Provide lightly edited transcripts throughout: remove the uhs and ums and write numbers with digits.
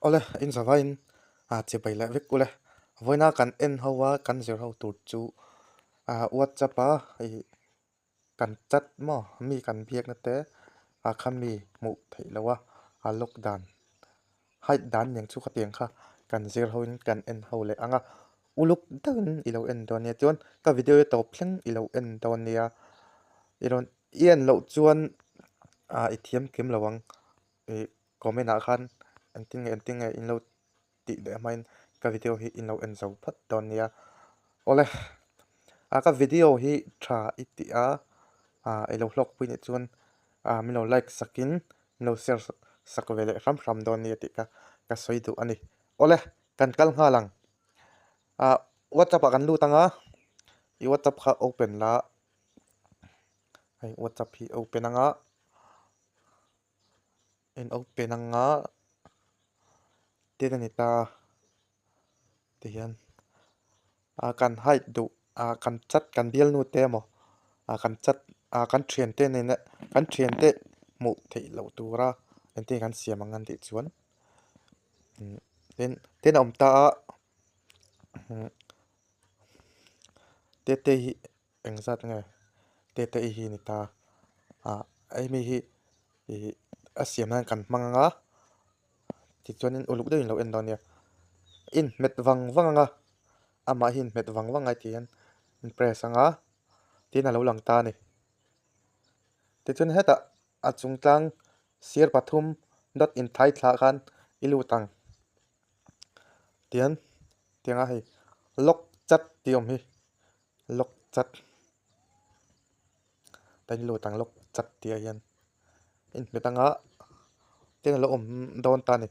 Ole in savain che bai la vek ule voina kan en hawa kan zer ho tur chu WhatsApp I kan chat mo mi kan biak na te kham mi mu thei lawa lockdown hai dan yang chu khatiang kha kan zer ho in kan en ho le anga uluk dan ilo en don ne chon ka video to phleng ilo en don nia iron ien lo chuan ithiam kem lawang comment a khan anting in lo ti de main ka video hi in lo en zo phat don nia ole ka video hi tha iti ilo hlok pui ne chuan mi lo like sakin no share sakvele ram don nia ti ka soi du ani ole kan kal nga lang WhatsApp kan lu tanga I WhatsApp kha open la hai WhatsApp hi open anga in open anga te ni ta te hian kan hai du kan chat kan bial nu te mo kan chat kan thian te ne na kan thian te mu thei lo tura ente kan siam angan ti chuan ten om ta te hi engzat nge te hi ni ta ai mi hi asiam nan kan manga ti chuan in uluk de in lo en don nia in met wang anga ama hin met wang ai tian in press anga tin alo lang ta ni ti chuan heta achung tlang sir pathum dot in thai thla khan ilu tang tian tianga hei lok chat tiom hi lok chat tan lu tang lok chat tia hian in metanga tin lo om don ta ni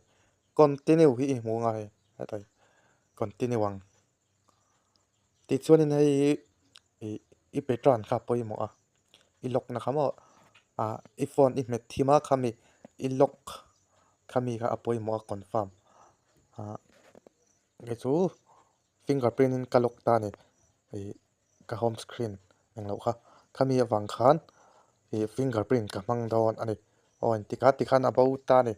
continue hi mu nga he hatai continue wang ti chuan in hei I petran kha poi mo I lok na khamo I phone I met thima khami I lok khami kha apoi mo confirm ge chu fingerprint in kalok ta ni ka home screen ang lo kha khami awang khan fingerprint ka mang don ani on ti khan about ta ni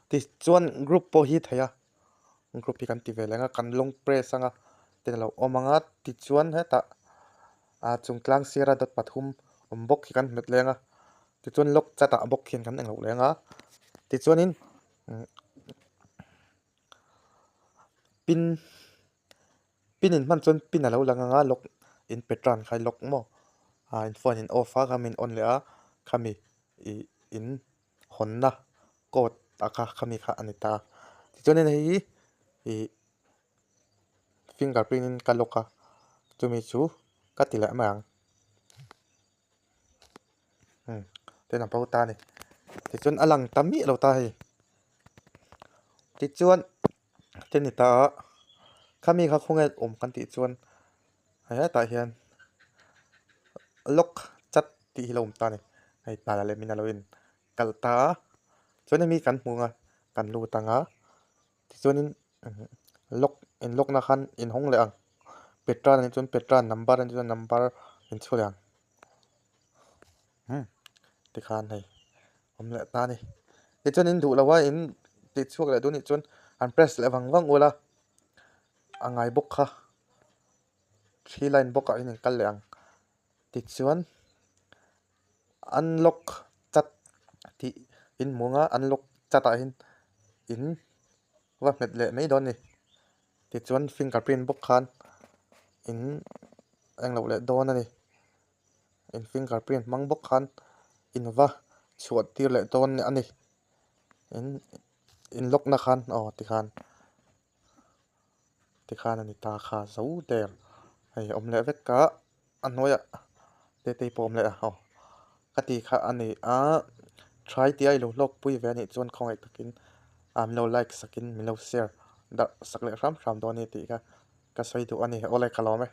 ti chuan group po hi thaya group hi kan ti velenga kan long press anga ten lo omanga ti chuan heta chungtlang sira dot pathum ombok hi kan met lenga ti chuan lok chata bok khin kan englo lenga ti chuan in pin in man chuan pin alo langa lok in petran khai lok mo in phone in off kham in on le khami in honna code aka khami kha anita ti chuan in hi fingerprint in kaloka chumi chu katila mang ten apau ta ni ti chuan alang tami lo ta hi ti chuan ten ni ta khami kha khonge om kan ti chuan ha ta hian lok chat ti hilom ta ni ai ta la le min alo in kalta chuan mi kan hmunga kan lu tanga ti chuan in lok na khan in hong le ang petran ni chuan petran number ni chuan number in chuliang ti khan hei om le ta ni ti chuan in du lawa in ti chuak le du ni chuan an press le wang ula angai bok kha 3 line bok in kal le ang ti chuan unlock chat ti in munga unlock chata in wa met le mai don ni ti chuan fingerprint bok khan in englo le don ani in fingerprint mang bok khan in va chuat tir le don ani in lock na khan ti khan ani ta kha zo der hei om le vek ka anoya te pom le kati kha ani try ti ai lo lok pui ve ni chuan khongai takin lo like sakin mi lo share da sakle ram don ni ti ka soi du ani ole khalome